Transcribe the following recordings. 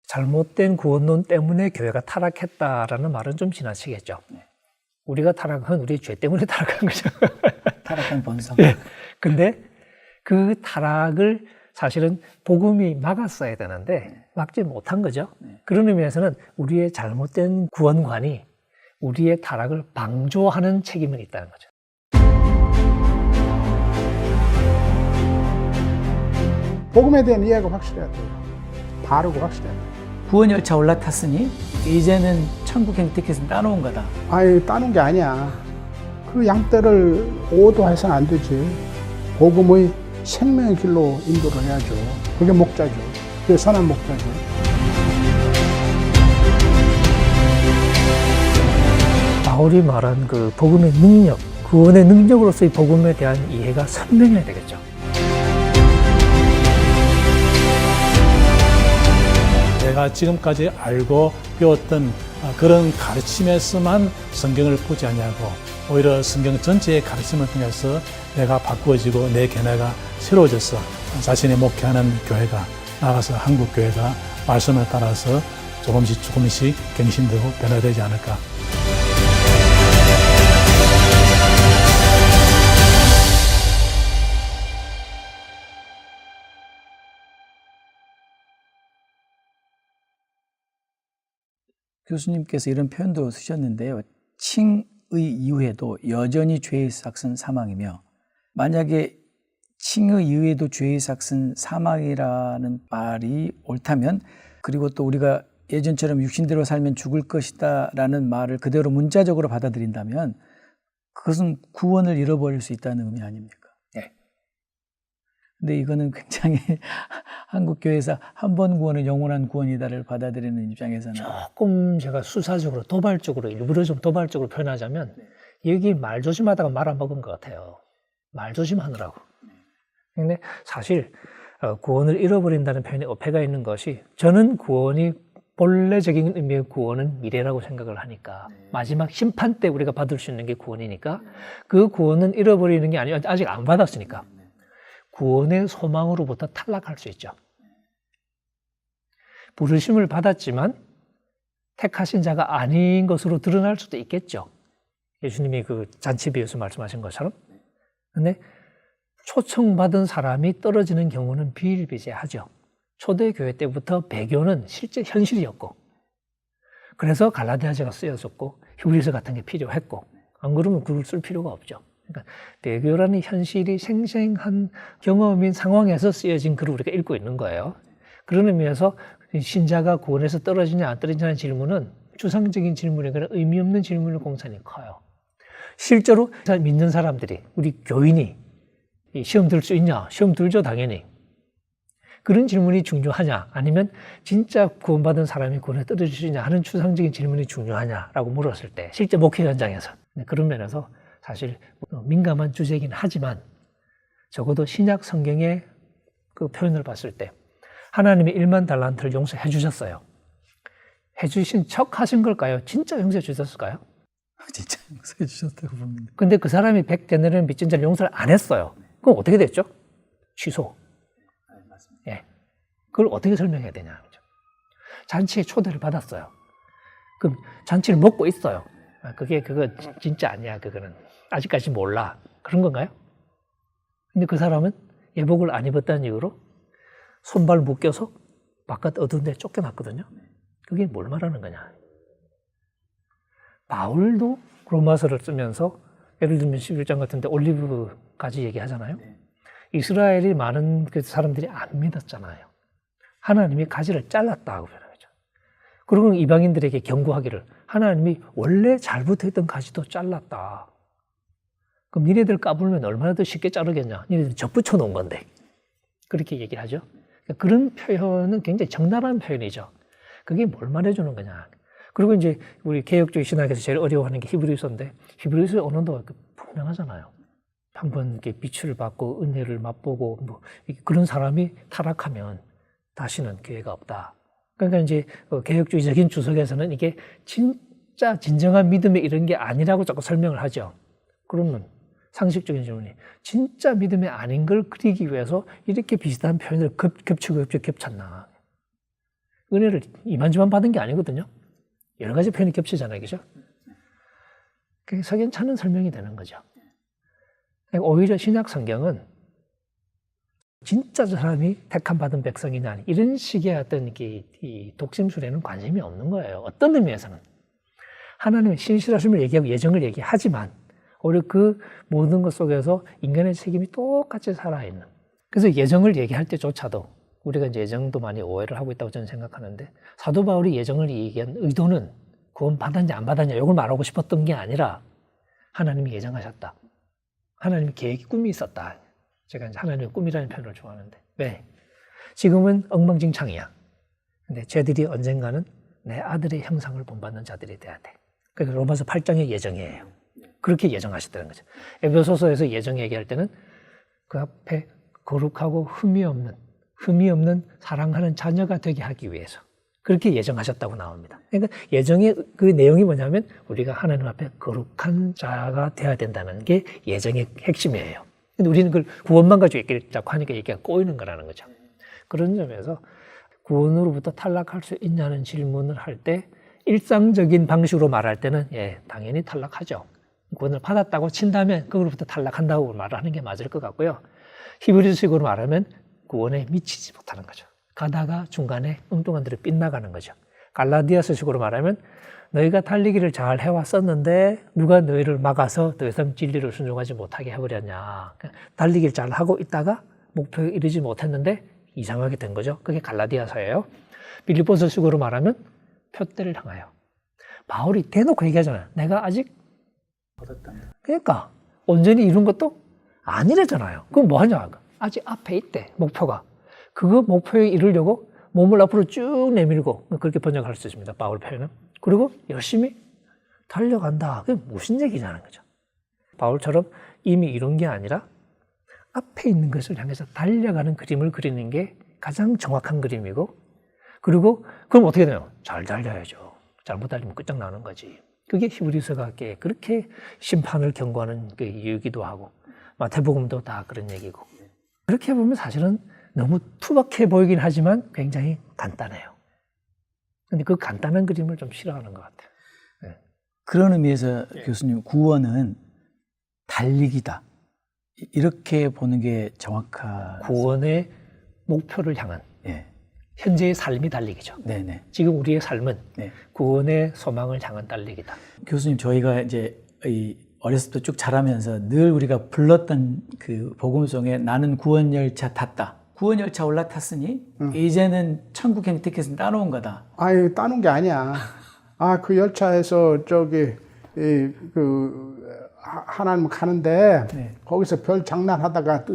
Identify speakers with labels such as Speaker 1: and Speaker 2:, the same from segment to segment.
Speaker 1: 잘못된 구원론 때문에 교회가 타락했다라는 말은 좀 지나치겠죠. 우리가 타락한 우리의 죄 때문에 타락한 거죠.
Speaker 2: 타락한 본성.
Speaker 1: 예. 근데 그 타락을 사실은 복음이 막았어야 되는데 막지 못한 거죠. 그런 의미에서는 우리의 잘못된 구원관이 우리의 타락을 방조하는 책임은 있다는 거죠.
Speaker 3: 복음에 대한 이해가 확실해야 돼요. 바르고 확실해야 돼요.
Speaker 2: 구원 열차 올라탔으니 이제는 천국 혜택에서 따놓은 거다.
Speaker 3: 아예 따는 게 아니야. 그 양떼를 오도해서는 안 되지. 복음의 생명의 길로 인도를 해야죠. 그게 목자죠. 그게 선한 목자죠.
Speaker 1: 바울이 말한 그 복음의 능력, 구원의 능력으로서의 복음에 대한 이해가 선명해야 되겠죠.
Speaker 4: 내가 지금까지 알고 배웠던 그런 가르침에서만 성경을 보지 아니하고 오히려 성경 전체의 가르침을 통해서 내가 바꾸어지고 내 견해가 새로워져서 자신이 목회하는 교회가 나아가서 한국 교회가 말씀을 따라서 조금씩 갱신되고 변화되지 않을까.
Speaker 2: 교수님께서 이런 표현도 쓰셨는데요. 칭의 이후에도 여전히 죄의 삭은 사망이며, 만약에 칭의 이후에도 죄의 삭은 사망이라는 말이 옳다면, 그리고 또 우리가 예전처럼 육신대로 살면 죽을 것이다 라는 말을 그대로 문자적으로 받아들인다면 그것은 구원을 잃어버릴 수 있다는 의미 아닙니까?
Speaker 1: 네.
Speaker 2: 근데 이거는 굉장히 한국 교회에서 한 번 구원은 영원한 구원이다를 받아들이는 입장에서는
Speaker 1: 조금 제가 수사적으로 도발적으로 일부러 좀 도발적으로 표현하자면 여기 말 조심하다가 말 안 먹은 것 같아요. 말 조심하느라고. 근데 사실 구원을 잃어버린다는 표현에 어폐가 있는 것이, 저는 구원이 본래적인 의미의 구원은 미래라고 생각을 하니까 마지막 심판 때 우리가 받을 수 있는 게 구원이니까 그 구원은 잃어버리는 게 아니라 아직 안 받았으니까 구원의 소망으로부터 탈락할 수 있죠. 부르심을 받았지만 택하신 자가 아닌 것으로 드러날 수도 있겠죠. 예수님이 그 잔치 비유에서 말씀하신 것처럼. 근데 초청받은 사람이 떨어지는 경우는 비일비재하죠. 초대교회 때부터 배교는 실제 현실이었고, 그래서 갈라디아서가 쓰여졌고 히브리서 같은 게 필요했고, 안 그러면 글을 쓸 필요가 없죠. 그러니까 배교라는 현실이 생생한 경험인 상황에서 쓰여진 글을 우리가 읽고 있는 거예요. 그런 의미에서 신자가 구원에서 떨어지냐 안 떨어지냐는 질문은 추상적인 질문이거나 의미 없는 질문의 공산이 커요. 실제로 믿는 사람들이, 우리 교인이 시험 들 수 있냐? 시험 들죠, 당연히. 그런 질문이 중요하냐? 아니면 진짜 구원받은 사람이 구원에 떨어질 수 있냐 하는 추상적인 질문이 중요하냐라고 물었을 때, 실제 목회 현장에서. 그런 면에서 사실 민감한 주제이긴 하지만 적어도 신약 성경의 그 표현을 봤을 때 하나님이 1만 달란트를 용서해 주셨어요. 해주신 척 하신 걸까요? 진짜 용서해 주셨을까요?
Speaker 2: 진짜 용서해 주셨다고 봅니다.
Speaker 1: 근데 그 사람이 100데나리온 빚진 자를 용서를 안 했어요. 그럼 어떻게 됐죠? 취소. 예. 그걸 어떻게 설명해야 되냐. 잔치에 초대를 받았어요. 그럼 잔치를 먹고 있어요. 그거 진짜 아니야. 그거는 아직까지 몰라. 그런 건가요? 근데 그 사람은 예복을 안 입었다는 이유로 손발 묶여서 바깥 어두운 데 쫓겨났거든요. 그게 뭘 말하는 거냐. 바울도 로마서를 쓰면서 예를 들면 11장 같은 데 올리브까지 얘기하잖아요. 이스라엘이 많은 그 사람들이 안 믿었잖아요. 하나님이 가지를 잘랐다고 표현하죠. 그리고 이방인들에게 경고하기를, 하나님이 원래 잘 붙어있던 가지도 잘랐다. 그럼 니네들 까불면 얼마나 더 쉽게 자르겠냐. 니네들 접붙여 놓은 건데. 그렇게 얘기를 하죠. 그런 표현은 굉장히 적나라한 표현이죠. 그게 뭘 말해주는 거냐. 그리고 이제 우리 개혁주의 신학에서 제일 어려워하는 게 히브리서인데, 히브리서의 언어도 분명하잖아요. 한번 이렇게 빛을 받고 은혜를 맛보고 뭐 그런 사람이 타락하면 다시는 기회가 없다. 그러니까 이제 개혁주의적인 주석에서는 이게 진짜 진정한 믿음의 이런 게 아니라고 자꾸 설명을 하죠. 그러면 상식적인 질문이, 진짜 믿음이 아닌 걸 그리기 위해서 이렇게 비슷한 표현을 겹쳤나. 은혜를 이만저만 받은 게 아니거든요. 여러 가지 표현이 겹치잖아요. 그죠? 그게 석연찮은 설명이 되는 거죠. 오히려 신약 성경은 진짜 저 사람이 택함 받은 백성이냐 이런 식의 어떤 이 독심술에는 관심이 없는 거예요. 어떤 의미에서는 하나님의 신실하심을 얘기하고 예정을 얘기하지만 오히려 그 모든 것 속에서 인간의 책임이 똑같이 살아있는. 그래서 예정을 얘기할 때조차도 우리가 이제 예정도 많이 오해를 하고 있다고 저는 생각하는데 사도 바울이 예정을 얘기한 의도는 구원 받았냐 안 받았냐 이걸 말하고 싶었던 게 아니라 하나님이 예정하셨다. 하나님의 계획이 꿈이 있었다. 제가 이제 하나님의 꿈이라는 표현을 좋아하는데 왜? 지금은 엉망진창이야. 근데 쟤들이 언젠가는 내 아들의 형상을 본받는 자들이 돼야 돼. 그게 로마서 8장의 예정이에요. 그렇게 예정하셨다는 거죠. 에베소서에서 예정 얘기할 때는 그 앞에 거룩하고 흠이 없는 사랑하는 자녀가 되게 하기 위해서 그렇게 예정하셨다고 나옵니다. 그러니까 예정의 그 내용이 뭐냐면 우리가 하나님 앞에 거룩한 자가 되어야 된다는 게 예정의 핵심이에요. 근데 우리는 그걸 구원만 가지고 얘기를 자꾸 하니까 얘기가 꼬이는 거라는 거죠. 그런 점에서 구원으로부터 탈락할 수 있냐는 질문을 할 때 일상적인 방식으로 말할 때는 예, 당연히 탈락하죠. 구원을 받았다고 친다면 그걸로부터 탈락한다고 말하는 게 맞을 것 같고요. 히브리식으로 말하면 구원에 미치지 못하는 거죠. 가다가 중간에 엉뚱한 데로 빗나가는 거죠. 갈라디아서식으로 말하면 너희가 달리기를 잘 해왔었는데 누가 너희를 막아서 더 이상 진리를 순종하지 못하게 해버렸냐. 달리기를 잘 하고 있다가 목표에 이르지 못했는데 이상하게 된 거죠. 그게 갈라디아서예요. 빌립보서식으로 말하면 표대를 향하여. 바울이 대놓고 얘기하잖아요. 내가 아직 그러니까 온전히 이룬 것도 아니래잖아요. 그럼 뭐 하냐? 아직 앞에 있대, 목표가. 그거 목표에 이르려고 몸을 앞으로 쭉 내밀고, 그렇게 번역할 수 있습니다. 바울 표현은. 그리고 열심히 달려간다. 그게 무슨 얘기냐는 거죠. 바울처럼 이미 이룬 게 아니라 앞에 있는 것을 향해서 달려가는 그림을 그리는 게 가장 정확한 그림이고, 그리고 그럼 어떻게 되나요? 잘 달려야죠. 잘못 달리면 끝장나는 거지. 그게 히브리서가 그렇게 심판을 경고하는 그 이유이기도 하고, 마태복음도 다 그런 얘기고. 그렇게 보면 사실은 너무 투박해 보이긴 하지만 굉장히 간단해요. 근데 그 간단한 그림을 좀 싫어하는 것 같아요. 네.
Speaker 2: 그런 의미에서 교수님, 구원은 달리기다. 이렇게 보는 게 정확한.
Speaker 1: 구원의 목표를 향한 현재의 삶이 달리기죠.
Speaker 2: 네네.
Speaker 1: 지금 우리의 삶은
Speaker 2: 네.
Speaker 1: 구원의 소망을 향한 달리기다.
Speaker 2: 교수님, 저희가 이제 어렸을 때 쭉 자라면서 늘 우리가 불렀던 그 복음송에 나는 구원 열차 tas다. 구원 열차 올라탔으니 이제는 천국 행티켓은 따놓은 거다.
Speaker 3: 아니, 따놓은 게 아니야. 그 열차에서 하나님 가는데
Speaker 2: 네.
Speaker 3: 거기서 별 장난하다가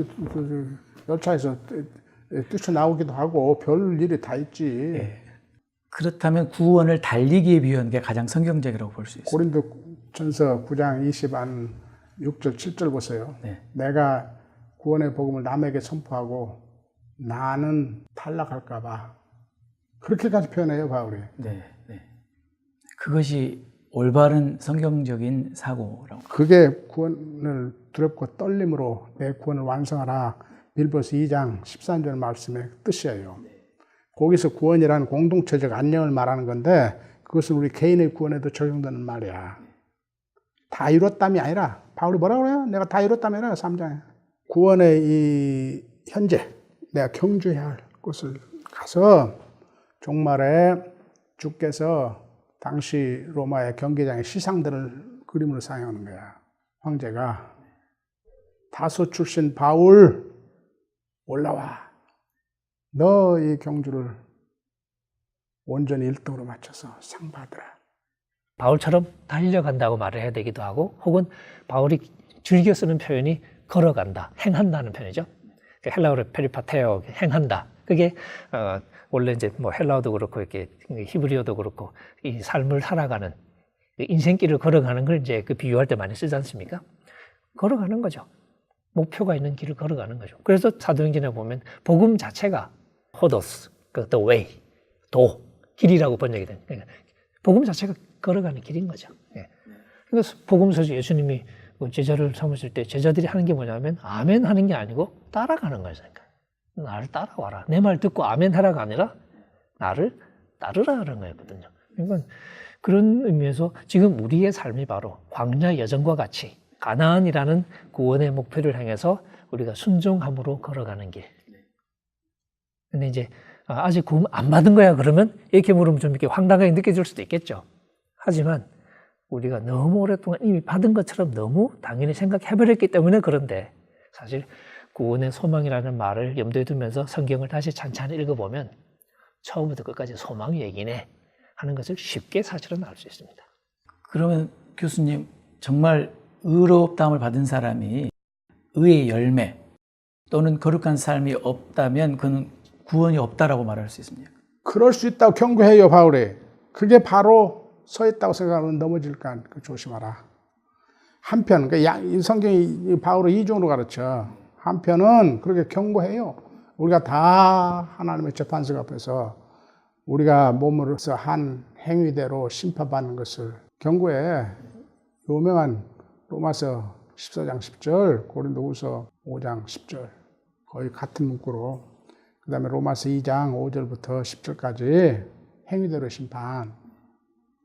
Speaker 3: 열차에서 뛰쳐나오기도 하고 별 일이 다 있지.
Speaker 2: 네. 그렇다면 구원을 달리기에 비유하는 게 가장 성경적이라고 볼 수 있어요.
Speaker 3: 고린도전서 9장 6절 7절 보세요.
Speaker 2: 네.
Speaker 3: 내가 구원의 복음을 남에게 선포하고 나는 탈락할까 봐. 그렇게까지 표현해요, 바울이.
Speaker 2: 네, 네. 그것이 올바른 성경적인 사고라고.
Speaker 3: 그게 구원을 두렵고 떨림으로 내 구원을 완성하라. 빌보서 2장 13절 말씀의 뜻이에요. 거기서 구원이라는 공동체적 안녕을 말하는 건데 그것은 우리 개인의 구원에도 적용되는 말이야. 다 이뤘담이 아니라 바울이 뭐라고 그래요? 내가 다 이뤘다면 3장에. 구원의 이 현재 내가 경주해야 할 곳을 가서 종말에 주께서 당시 로마의 경기장의 시상들을 그림으로 사용하는 거야. 황제가 다소 출신 바울 올라와. 너 이 경주를 온전히 1등으로 맞춰서 상 받으라.
Speaker 1: 바울처럼 달려간다고 말을 해야 되기도 하고 혹은 바울이 즐겨 쓰는 표현이 걸어간다, 행한다는 표현이죠. 헬라어로 페리파테오, 행한다. 그게 원래 이제 뭐 헬라어도 그렇고 이렇게 히브리어도 그렇고 이 삶을 살아가는 인생길을 걸어가는 걸 이제 그 비유할 때 많이 쓰지 않습니까? 걸어가는 거죠. 목표가 있는 길을 걸어가는 거죠. 그래서 사도행전에 보면 복음 자체가 호도스, the way, 도, 길이라고 번역이 됩니다. 그러니까 복음 자체가 걸어가는 길인 거죠. 그래서 복음서에서 예수님이 제자를 삼으실 때 제자들이 하는 게 뭐냐면 아멘 하는 게 아니고 따라가는 거예요. 그러니까 나를 따라와라. 내 말 듣고 아멘 하라가 아니라 나를 따르라는 거였거든요. 그러니까 그런 의미에서 지금 우리의 삶이 바로 광야 여정과 같이 가나안이라는 구원의 목표를 향해서 우리가 순종함으로 걸어가는 길. 근데 이제 아직 구원 안 받은 거야 그러면 이렇게 물으면 좀 이렇게 황당하게 느껴질 수도 있겠죠. 하지만 우리가 너무 오랫동안 이미 받은 것처럼 너무 당연히 생각해버렸기 때문에 그런데 사실 구원의 소망이라는 말을 염두에 두면서 성경을 다시 찬찬히 읽어보면 처음부터 끝까지 소망 얘기네 하는 것을 쉽게 사실은 알 수 있습니다.
Speaker 2: 그러면 교수님, 정말 의롭다함을 받은 사람이 의의 열매 또는 거룩한 삶이 없다면 그는 구원이 없다라고 말할 수 있습니까?
Speaker 3: 그럴 수 있다고 경고해요, 바울이. 그게 바로 서 있다고 생각하면 넘어질까 조심하라. 한편, 이 성경이 바울을 이중으로 가르쳐. 한편은 그렇게 경고해요. 우리가 다 하나님의 재판석 앞에서 우리가 몸으로서 한 행위대로 심판받는 것을 경고해. 유명한 로마서 14장 10절, 고린도후서 5장 10절 거의 같은 문구로, 그 다음에 로마서 2장 5절부터 10절까지 행위대로 심판,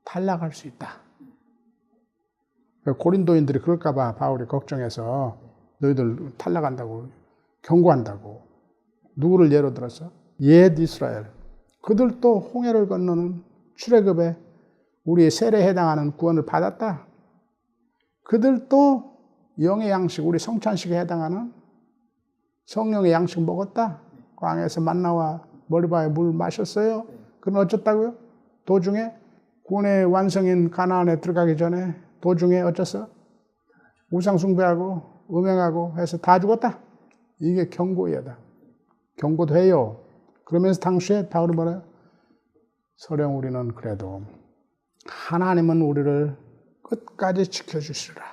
Speaker 3: 탈락할 수 있다. 고린도인들이 그럴까 봐 바울이 걱정해서 너희들 탈락한다고 경고한다고. 누구를 예로 들어서? 옛 이스라엘. 그들도 홍해를 건너는 출애굽에 우리의 세례에 해당하는 구원을 받았다. 그들도 영의 양식, 우리 성찬식에 해당하는 성령의 양식 먹었다. 광야에서 만나와 머리바에 물 마셨어요. 그럼 어쩌다고요? 도중에 구원의 완성인 가나안에 들어가기 전에 도중에 어쩌어? 우상 숭배하고 음행하고 해서 다 죽었다. 이게 경고이다. 경고도 해요. 그러면서 당시에 바울은 뭐래요? 서령 우리는 그래도 하나님은 우리를 끝까지 지켜주시리라.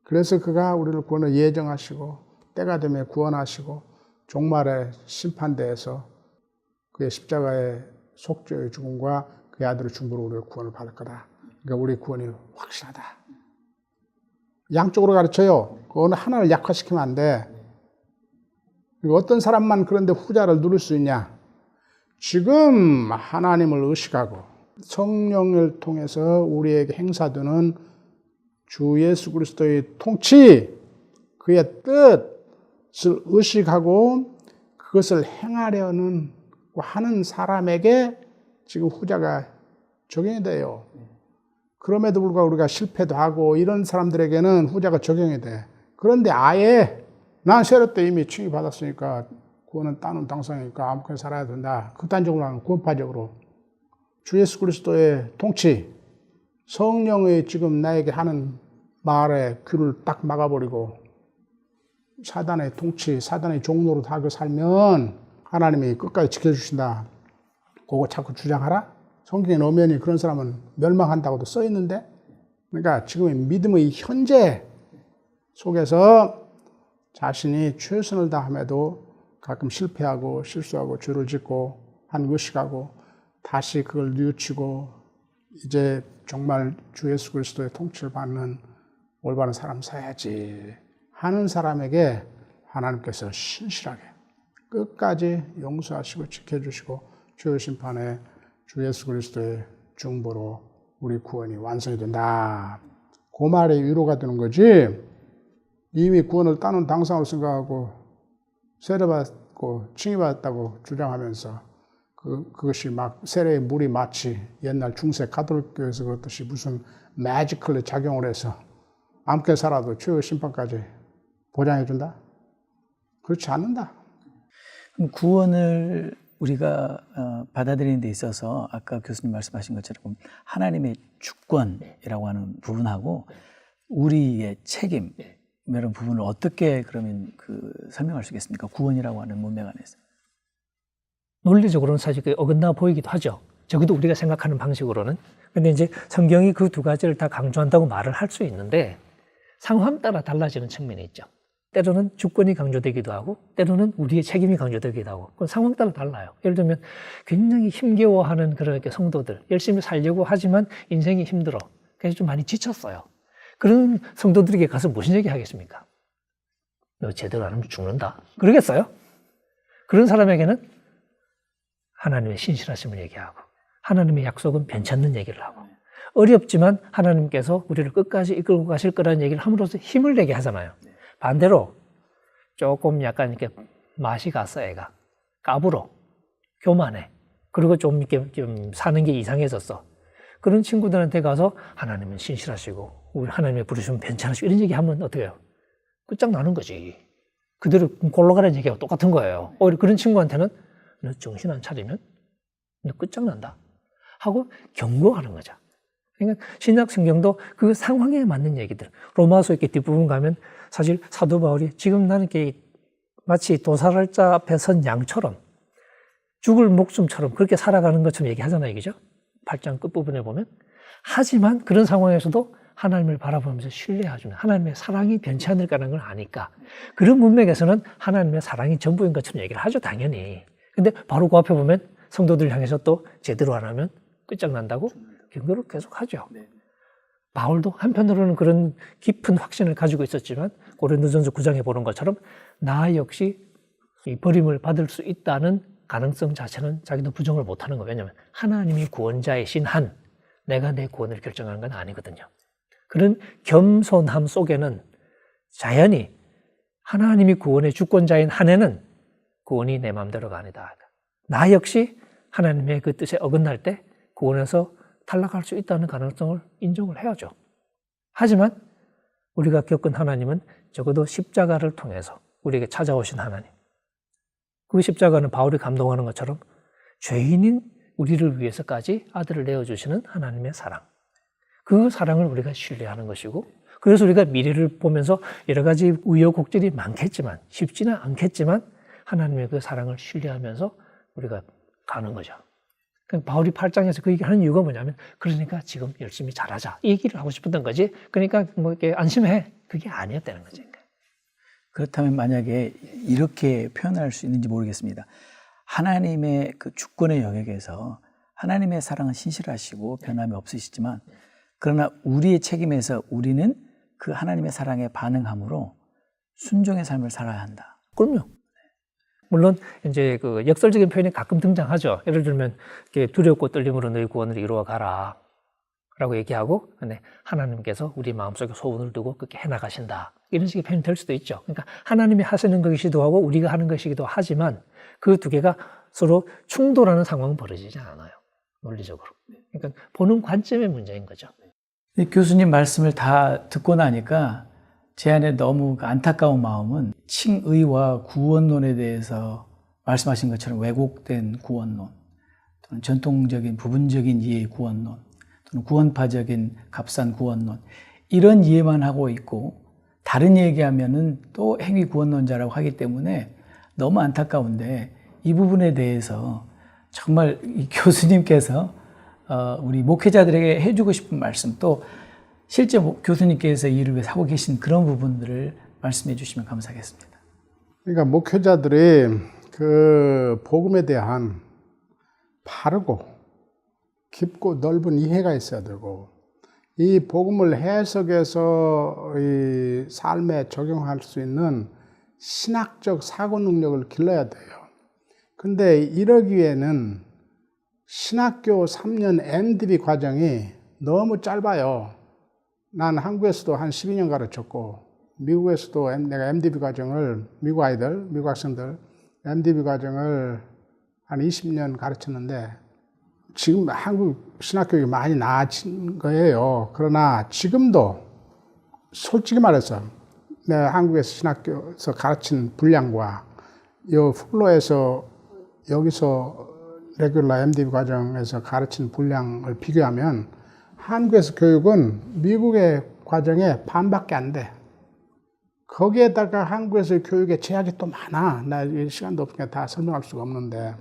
Speaker 3: 그래서 그가 우리를 구원을 예정하시고 때가 되면 구원하시고 종말의 심판대에서 그의 십자가의 속죄의 죽음과 그의 아들의 중보로 우리를 구원을 받을 거다. 그러니까 우리 구원이 확실하다. 양쪽으로 가르쳐요. 어느 하나를 약화시키면 안 돼. 어떤 사람만 그런데 후자를 누릴 수 있냐? 지금 하나님을 의식하고 성령을 통해서 우리에게 행사되는 주 예수 그리스도의 통치, 그의 뜻을 의식하고 그것을 행하려는 하는 사람에게 지금 후자가 적용이 돼요. 그럼에도 불구하고 우리가 실패도 하고 이런 사람들에게는 후자가 적용이 돼. 그런데 아예 난 세례 때 이미 칭의 받았으니까 구원은 따놓은 당상이니까 아무렇게나 살아야 된다. 극단적으로 하는 구원파적으로 주 예수 그리스도의 통치, 성령의 지금 나에게 하는 말에 귀를 딱 막아버리고 사단의 통치, 사단의 종로로 다 살면 하나님이 끝까지 지켜주신다. 그거 자꾸 주장하라? 성경에 엄연히 그런 사람은 멸망한다고도 써 있는데, 그러니까 지금의 믿음의 현재 속에서 자신이 최선을 다함에도 가끔 실패하고 실수하고 죄를 짓고 한 의식하고 다시 그걸 뉘우치고 이제 정말 주 예수 그리스도의 통치를 받는 올바른 사람 사야지 하는 사람에게 하나님께서 신실하게 끝까지 용서하시고 지켜주시고 죄의 심판에 주 예수 그리스도의 중보로 우리 구원이 완성이 된다. 그 말에 위로가 되는 거지. 이미 구원을 따놓은 당상으로 생각하고 세례받고 칭의받았다고 주장하면서 그것이 막 세례의 물이 마치 옛날 중세 가톨릭교에서 그렇듯이 무슨 매지컬리 작용을 해서 아무렇게 살아도 최후의 심판까지 보장해준다? 그렇지 않는다.
Speaker 2: 그럼 구원을 우리가 받아들이는 데 있어서 아까 교수님 말씀하신 것처럼 하나님의 주권이라고 하는 부분하고 우리의 책임 이런 부분을 어떻게 그러면 설명할 수 있겠습니까? 구원이라고 하는 문맥 안에서.
Speaker 1: 논리적으로는 사실 어긋나 보이기도 하죠. 적어도 우리가 생각하는 방식으로는. 근데 이제 성경이 그 두 가지를 다 강조한다고 말을 할 수 있는데 상황 따라 달라지는 측면이 있죠. 때로는 주권이 강조되기도 하고 때로는 우리의 책임이 강조되기도 하고 그건 상황 따라 달라요. 예를 들면 굉장히 힘겨워하는 그런 성도들, 열심히 살려고 하지만 인생이 힘들어. 그래서 좀 많이 지쳤어요. 그런 성도들에게 가서 무슨 얘기 하겠습니까? 너 제대로 안 하면 죽는다. 그러겠어요? 그런 사람에게는 하나님의 신실하심을 얘기하고 하나님의 약속은 변치 않는 얘기를 하고 어렵지만 하나님께서 우리를 끝까지 이끌고 가실 거라는 얘기를 함으로써 힘을 내게 하잖아요. 반대로 조금 약간 이렇게 맛이 갔어, 애가. 까불어. 교만해. 그리고 좀 이렇게 좀 사는 게 이상해졌어. 그런 친구들한테 가서 하나님은 신실하시고 우리 하나님의 부르시면 괜찮으시고 이런 얘기 하면 어떻게 해요? 끝장나는 거지. 그대로 골로 가라는 얘기하고 똑같은 거예요. 오히려 그런 친구한테는 너 정신 안 차리면 너 끝장난다 하고 경고하는 거죠. 그러니까 신약 성경도 그 상황에 맞는 얘기들. 로마서 이렇게 뒷부분 가면 사실 사도 바울이 지금 나는 이렇게 마치 도살자 앞에 선 양처럼 죽을 목숨처럼 그렇게 살아가는 것처럼 얘기하잖아요. 그죠? 8장 끝부분에 보면. 하지만 그런 상황에서도 하나님을 바라보면서 신뢰해주는 하나님의 사랑이 변치 않을 거라는 걸 아니까 그런 문맥에서는 하나님의 사랑이 전부인 것처럼 얘기를 하죠. 당연히. 근데 바로 그 앞에 보면 성도들 향해서 또 제대로 안 하면 끝장난다고 경고를 계속 하죠. 바울도 한편으로는 그런 깊은 확신을 가지고 있었지만 고린도전서 9장에 보는 것처럼 나 역시 이 버림을 받을 수 있다는 가능성 자체는 자기도 부정을 못하는 거예요. 왜냐하면 하나님이 구원자이신 한 내가 내 구원을 결정하는 건 아니거든요. 그런 겸손함 속에는 자연히 하나님이 구원의 주권자인 한에는 구원이 내 마음대로가 아니다. 나 역시 하나님의 그 뜻에 어긋날 때 구원에서 탈락할 수 있다는 가능성을 인정을 해야죠. 하지만 우리가 겪은 하나님은 적어도 십자가를 통해서 우리에게 찾아오신 하나님. 그 십자가는 바울이 감동하는 것처럼 죄인인 우리를 위해서까지 아들을 내어주시는 하나님의 사랑. 그 사랑을 우리가 신뢰하는 것이고 그래서 우리가 미래를 보면서 여러 가지 우여곡절이 많겠지만 쉽지는 않겠지만 하나님의 그 사랑을 신뢰하면서 우리가 가는 거죠. 그러니까 바울이 8장에서 그 얘기를 하는 이유가 뭐냐면 그러니까 지금 열심히 잘하자 이 얘기를 하고 싶었던 거지. 그러니까 뭐 이렇게 안심해 그게 아니었다는 거죠.
Speaker 2: 그렇다면 만약에 이렇게 표현할 수 있는지 모르겠습니다. 하나님의 그 주권의 영역에서 하나님의 사랑은 신실하시고 변함이 없으시지만 그러나 우리의 책임에서 우리는 그 하나님의 사랑에 반응함으로 순종의 삶을 살아야 한다.
Speaker 1: 그럼요. 물론 이제 그 역설적인 표현이 가끔 등장하죠. 예를 들면 두렵고 떨림으로 너희 구원을 이루어 가라 라고 얘기하고 근데 하나님께서 우리 마음속에 소원을 두고 그렇게 해나가신다. 이런 식의 표현이 될 수도 있죠. 그러니까 하나님이 하시는 것이기도 하고 우리가 하는 것이기도 하지만 그 두 개가 서로 충돌하는 상황은 벌어지지 않아요. 논리적으로. 그러니까 보는 관점의 문제인 거죠.
Speaker 2: 교수님 말씀을 다 듣고 나니까 제 안에 너무 안타까운 마음은 칭의와 구원론에 대해서 말씀하신 것처럼 왜곡된 구원론 또는 전통적인 부분적인 이해의 구원론 또는 구원파적인 값싼 구원론 이런 이해만 하고 있고 다른 얘기하면은 또 행위 구원론자라고 하기 때문에 너무 안타까운데 이 부분에 대해서 정말 이 교수님께서 우리 목회자들에게 해주고 싶은 말씀 또 실제 교수님께서 이 일을 위해서 하고 계신 그런 부분들을 말씀해 주시면 감사하겠습니다.
Speaker 3: 그러니까 목회자들이 그 복음에 대한 바르고 깊고 넓은 이해가 있어야 되고 이 복음을 해석해서 이 삶에 적용할 수 있는 신학적 사고 능력을 길러야 돼요. 근데 이러기 위해는 신학교 3년 MDB 과정이 너무 짧아요. 난 한국에서도 한 12년 가르쳤고 미국에서도 내가 MDB 과정을 미국 아이들, 미국 학생들 MDB 과정을 한 20년 가르쳤는데 지금 한국 신학교육이 많이 나아진 거예요. 그러나 지금도 솔직히 말해서 내가 한국에서 신학교에서 가르친 분량과 이 플로에서 여기서 레귤러 MDB 과정에서 가르친 분량을 비교하면 한국에서 교육은 미국의 과정의 반밖에 안 돼. 거기에다가 한국에서 교육의 제약이 또 많아. 나 시간도 없으니까 다 설명할 수가 없는데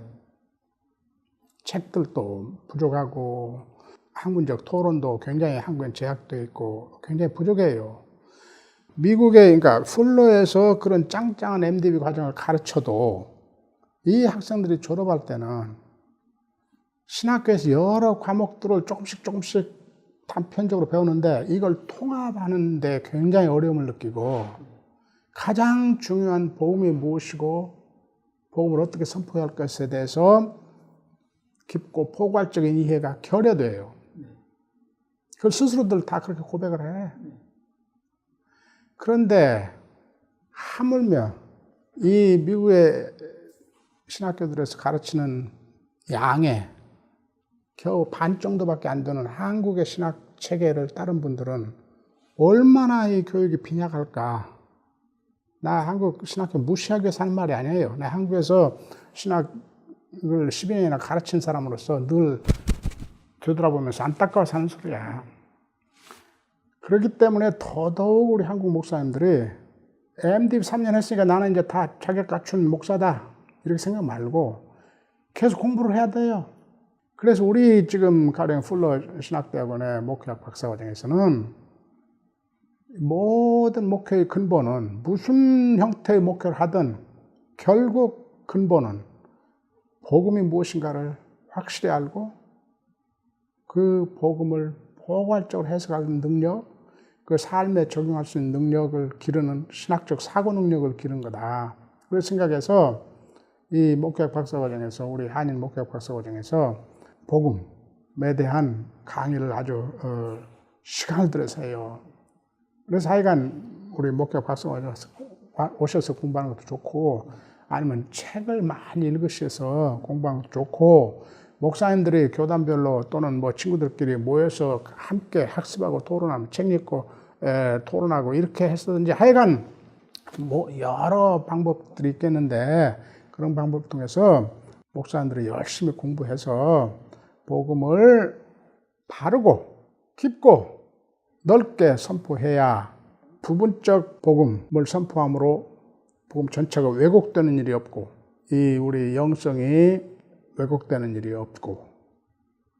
Speaker 3: 책들도 부족하고 학문적 토론도 굉장히 한국엔 제약되어 있고 굉장히 부족해요. 미국의 그러니까 플로에서 그런 짱짱한 MDB 과정을 가르쳐도 이 학생들이 졸업할 때는 신학교에서 여러 과목들을 조금씩 단편적으로 배우는데 이걸 통합하는데 굉장히 어려움을 느끼고 가장 중요한 복음이 무엇이고 복음을 어떻게 선포해야 할 것에 대해서 깊고 포괄적인 이해가 결여돼요. 그 스스로들 다 그렇게 고백을 해. 그런데 하물며 이 미국의 신학교들에서 가르치는 양의 겨우 반 정도밖에 안 되는 한국의 신학 체계를 따른 분들은 얼마나 이 교육이 빈약할까. 나 한국 신학교 무시하기 위해서 하는 말이 아니에요. 나 한국에서 신학을 10여 년이나 가르친 사람으로서 늘 되돌아보면서 안타까워서 하는 소리야. 그렇기 때문에 더더욱 우리 한국 목사님들이 MD 3년 했으니까 나는 이제 다 자격 갖춘 목사다 이렇게 생각 말고 계속 공부를 해야 돼요. 그래서 우리 지금 가령 풀러 신학대학원의 목회학 박사과정에서는 모든 목회의 근본은 무슨 형태의 목회를 하든 결국 근본은 복음이 무엇인가를 확실히 알고 그 복음을 포괄적으로 해석하는 능력, 그 삶에 적용할 수 있는 능력을 기르는 신학적 사고 능력을 기르는 거다. 그런 생각해서 이 목회학 박사과정에서 우리 한인 목회학 박사과정에서 복음에 대한 강의를 아주 시간을 들여서 해요. 그래서 하여간 우리 목회학 박사과정 오셔서 공부하는 것도 좋고 아니면 책을 많이 읽으셔서 공부하는 것도 좋고 목사님들이 교단별로 또는 뭐 친구들끼리 모여서 함께 학습하고 토론하면 책 읽고 토론하고 이렇게 했었는지 하여간 뭐 여러 방법들이 있겠는데 그런 방법을 통해서 목사님들이 열심히 공부해서 복음을 바르고 깊고 넓게 선포해야 부분적 복음을 선포함으로 복음 전체가 왜곡되는 일이 없고 이 우리 영성이 왜곡되는 일이 없고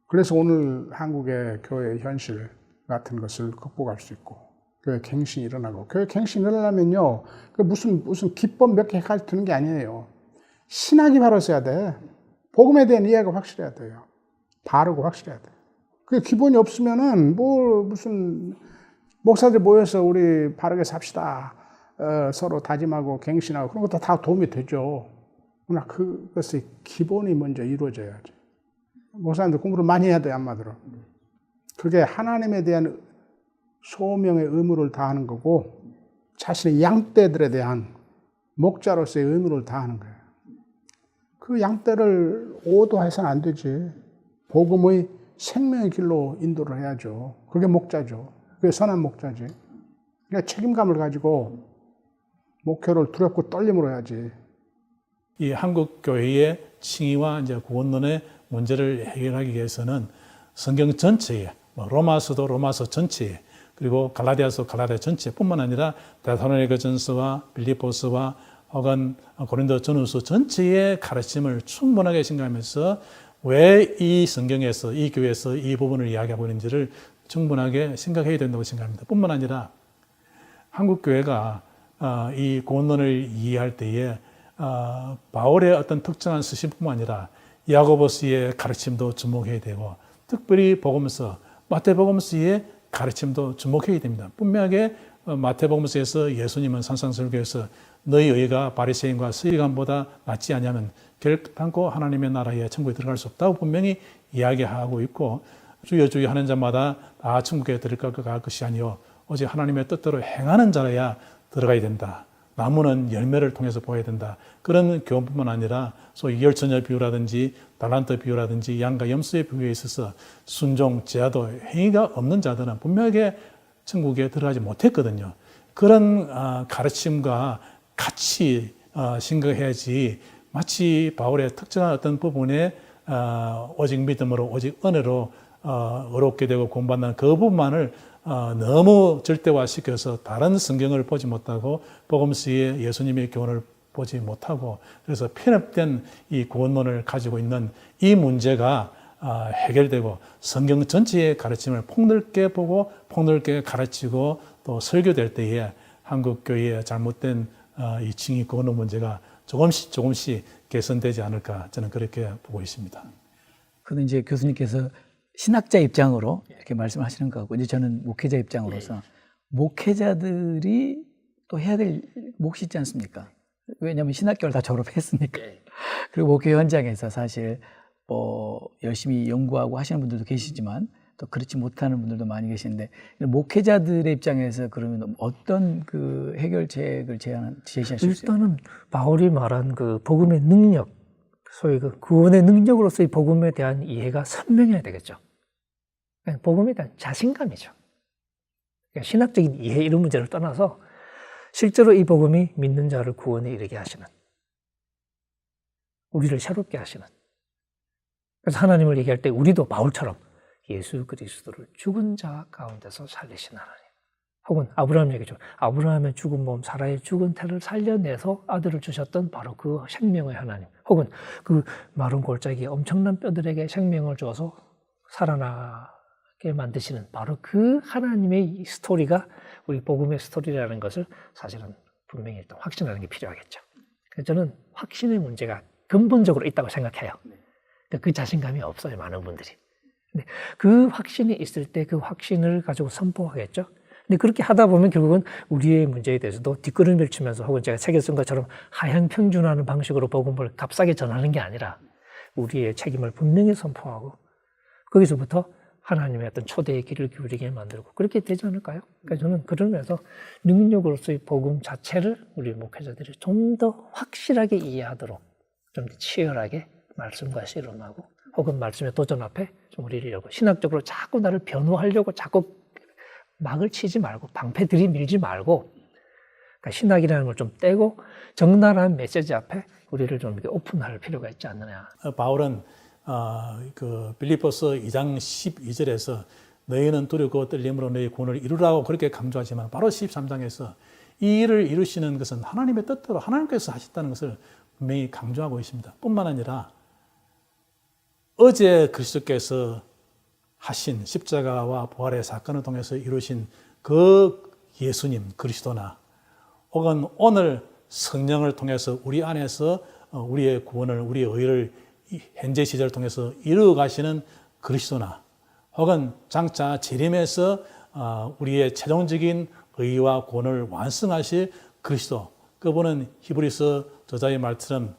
Speaker 3: 그래서 오늘 한국의 교회의 현실 같은 것을 극복할 수 있고 교회 갱신이 일어나고 교회 갱신이 일어나면요 그 무슨 기법 몇 개 가르치는 게 아니에요. 신학이 바로 있어야 돼. 복음에 대한 이해가 확실해야 돼요. 바르고 확실해야 돼. 그 기본이 없으면은 뭐 무슨 목사들 모여서 우리 바르게 삽시다. 서로 다짐하고 갱신하고 그런 것도 다 도움이 되죠. 그러나 그것의 기본이 먼저 이루어져야지. 목사님들 공부를 많이 해야 돼요, 한마디로. 그게 하나님에 대한 소명의 의무를 다하는 거고 자신의 양떼들에 대한 목자로서의 의무를 다하는 거예요. 그 양떼를 오도해서는 안 되지. 복음의 생명의 길로 인도를 해야죠. 그게 목자죠. 그게 선한 목자지. 그러니까 책임감을 가지고 목회를 두렵고 떨림으로 해야지.
Speaker 4: 이 한국 교회의 칭의와 이제 구원론의 문제를 해결하기 위해서는 성경 전체에, 로마서도 로마서 전체에, 그리고 갈라디아서 갈라디아 전체뿐만 아니라 데살로니가전서와 빌립보서와 혹은 고린도 전후서 전체의 가르침을 충분하게 생각하면서 왜 이 성경에서 이 교회에서 이 부분을 이야기하고 있는지를 충분하게 생각해야 된다고 생각합니다. 뿐만 아니라 한국 교회가 이 구원론을 이해할 때에 바울의 어떤 특정한 서신뿐만 아니라 야고보서의 가르침도 주목해야 되고 특별히 복음서 마태복음서의 가르침도 주목해야 됩니다. 분명하게 마태복음서에서 예수님은 산상설교에서 너희 의가 바리새인과 서기관보다 낫지 않냐면 결단코 하나님의 나라에 천국에 들어갈 수 없다고 분명히 이야기하고 있고 주여 주여 하는 자마다 다 천국에 들어갈 것이 아니요 오직 하나님의 뜻대로 행하는 자라야 들어가야 된다. 나무는 열매를 통해서 보아야 된다. 그런 교훈뿐만 아니라 소위 열처녀 비유라든지 달란트 비유라든지 양과 염소의 비유에 있어서 순종, 제하도, 행위가 없는 자들은 분명하게 천국에 들어가지 못했거든요. 그런 가르침과 같이 생각해야지 마치 바울의 특정한 어떤 부분에 오직 믿음으로 오직 은혜로 어렵게 되고 공부한다는 그 부분만을 너무 절대화시켜서 다른 성경을 보지 못하고 복음서의 예수님의 교훈을 보지 못하고 그래서 편협된 이 구원론을 가지고 있는 이 문제가 해결되고 성경 전체의 가르침을 폭넓게 보고 폭넓게 가르치고 또 설교될 때에 한국 교회의 잘못된 이 칭의 구원론 문제가 조금씩 개선되지 않을까 저는 그렇게 보고 있습니다.
Speaker 2: 그는 이제 교수님께서 신학자 입장으로 이렇게 말씀하시는 거고 이제 저는 목회자 입장으로서 목회자들이 또 해야 될 몫이 있지 않습니까? 왜냐하면 신학교를 다 졸업했으니까. 그리고 목회 현장에서 사실 열심히 연구하고 하시는 분들도 계시지만 또 그렇지 못하는 분들도 많이 계시는데 목회자들의 입장에서 그러면 어떤 그 해결책을 제시하실 수 있어요?
Speaker 1: 일단은 바울이 말한 그 복음의 능력, 소위 그 구원의 능력으로서의 복음에 대한 이해가 선명해야 되겠죠. 그러니까 복음에 대한 자신감이죠. 그러니까 신학적인 이해 이런 문제를 떠나서 실제로 이 복음이 믿는 자를 구원에 이르게 하시는, 우리를 새롭게 하시는. 그래서 하나님을 얘기할 때 우리도 바울처럼 예수 그리스도를 죽은 자 가운데서 살리신 하나님. 혹은 아브라함 얘기죠. 아브라함의 죽은 몸, 사라의 죽은 태를 살려내서 아들을 주셨던 바로 그 생명의 하나님. 혹은 그 마른 골짜기에 엄청난 뼈들에게 생명을 주어서 살아나게 만드시는 바로 그 하나님의 스토리가 우리 복음의 스토리라는 것을 사실은 분명히 일단 확신하는 게 필요하겠죠. 그래서 저는 확신의 문제가 근본적으로 있다고 생각해요. 그러니까 그 자신감이 없어요, 많은 분들이. 근데 그 확신이 있을 때 그 확신을 가지고 선포하겠죠. 근데 그렇게 하다 보면 결국은 우리의 문제에 대해서도 뒷걸음질 치면서, 혹은 제가 책에 쓴 것처럼 하향 평준화하는 방식으로 복음을 값싸게 전하는 게 아니라 우리의 책임을 분명히 선포하고 거기서부터 하나님의 어떤 초대의 길을 기울이게 만들고 그렇게 되지 않을까요? 그러니까 저는 그러면서 능력으로서의 복음 자체를 우리 목회자들이 좀 더 확실하게 이해하도록 좀 더 치열하게 말씀과 씨름하고, 혹은 말씀의 도전 앞에 좀 우리를 열고, 신학적으로 자꾸 나를 변호하려고 자꾸 막을 치지 말고 방패 들이밀지 말고, 그러니까 신학이라는 걸 좀 떼고 적나라한 메시지 앞에 우리를 좀 이렇게 오픈할 필요가 있지 않느냐.
Speaker 4: 바울은 그 빌립보서 2장 12절에서 너희는 두렵고 떨림으로 너희 구원을 이루라고 그렇게 강조하지만, 바로 13장에서 이 일을 이루시는 것은 하나님의 뜻대로 하나님께서 하셨다는 것을 분명히 강조하고 있습니다. 뿐만 아니라 어제 그리스도께서 하신 십자가와 부활의 사건을 통해서 이루신 그 예수님 그리스도나, 혹은 오늘 성령을 통해서 우리 안에서 우리의 구원을, 우리의 의를 현재 시절을 통해서 이루어 가시는 그리스도나, 혹은 장차 재림에서 우리의 최종적인 의와 구원을 완성하실 그리스도, 그분은 히브리서 저자의 말처럼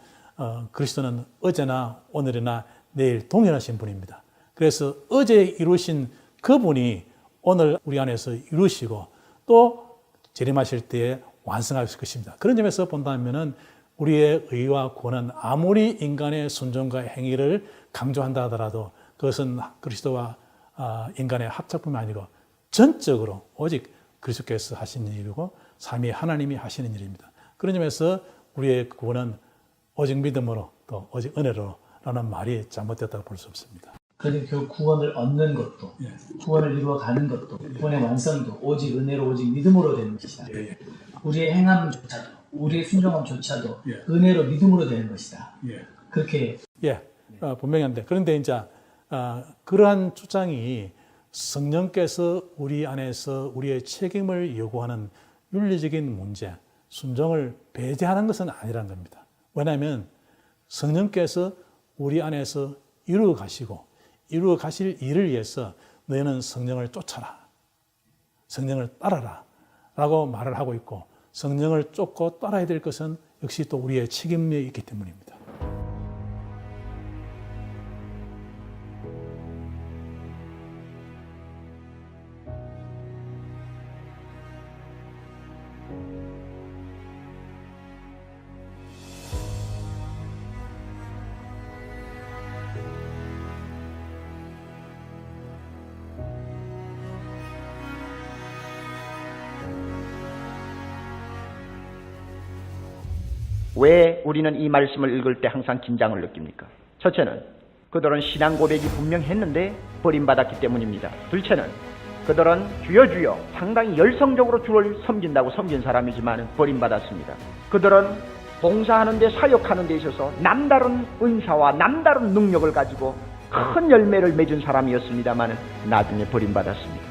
Speaker 4: 그리스도는 어제나 오늘이나 내일 동일하신 분입니다. 그래서 어제 이루신 그분이 오늘 우리 안에서 이루시고 또 재림하실 때에 완성하실 것입니다. 그런 점에서 본다면 우리의 의와 구원은 아무리 인간의 순종과 행위를 강조한다 하더라도 그것은 그리스도와 인간의 합작품이 아니고 전적으로 오직 그리스도께서 하신 일이고 삼위 하나님이 하시는 일입니다. 그런 점에서 우리의 구원은 오직 믿음으로 또 오직 은혜로라는 말이 잘못됐다고 볼 수 없습니다.
Speaker 5: 그런데 그 구원을 얻는 것도, 구원을 이루어가는 것도, 구원의 완성도 오직 은혜로, 오직 믿음으로 되는 것이다. 우리의 행함조차도, 우리의 순종함조차도 은혜로, 믿음으로 되는 것이다. 그렇게
Speaker 4: 분명히 한데, 그런데 이제 그러한 주장이 성령께서 우리 안에서 우리의 책임을 요구하는 윤리적인 문제, 순종을 배제하는 것은 아니라는 겁니다. 왜냐하면 성령께서 우리 안에서 이루어 가시고 이루어 가실 일을 위해서 너희는 성령을 쫓아라, 성령을 따라라 라고 말을 하고 있고, 성령을 쫓고 따라야 될 것은 역시 또 우리의 책임이 있기 때문입니다.
Speaker 6: 왜 우리는 이 말씀을 읽을 때 항상 긴장을 느낍니까? 첫째는 그들은 신앙 고백이 분명했는데 버림받았기 때문입니다. 둘째는 그들은 주여 주여 상당히 열성적으로 주를 섬긴다고 섬긴 사람이지만 버림받았습니다. 그들은 봉사하는 데, 사역하는 데 있어서 남다른 은사와 남다른 능력을 가지고 큰 열매를 맺은 사람이었습니다만 나중에 버림받았습니다.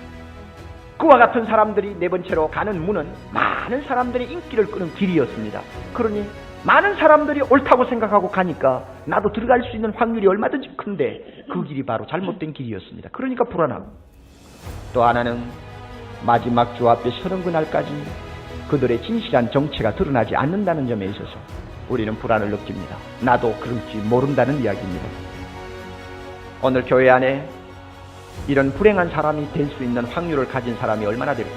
Speaker 6: 그와 같은 사람들이 네 번째로 가는 문은 많은 사람들의 인기를 끄는 길이었습니다. 그러니 많은 사람들이 옳다고 생각하고 가니까 나도 들어갈 수 있는 확률이 얼마든지 큰데 그 길이 바로 잘못된 길이었습니다. 그러니까 불안하고, 또 하나는 마지막 주 앞에 서는 그날까지 그들의 진실한 정체가 드러나지 않는다는 점에 있어서 우리는 불안을 느낍니다. 나도 그럴지 모른다는 이야기입니다. 오늘 교회 안에 이런 불행한 사람이 될 수 있는 확률을 가진 사람이 얼마나 될까?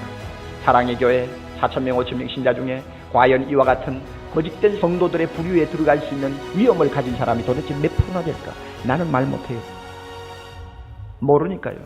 Speaker 6: 사랑의 교회 4,000명, 5,000명 신자 중에 과연 이와 같은 거짓된 성도들의 부류에 들어갈 수 있는 위험을 가진 사람이 도대체 몇 프로나 될까? 나는 말 못해요. 모르니까요.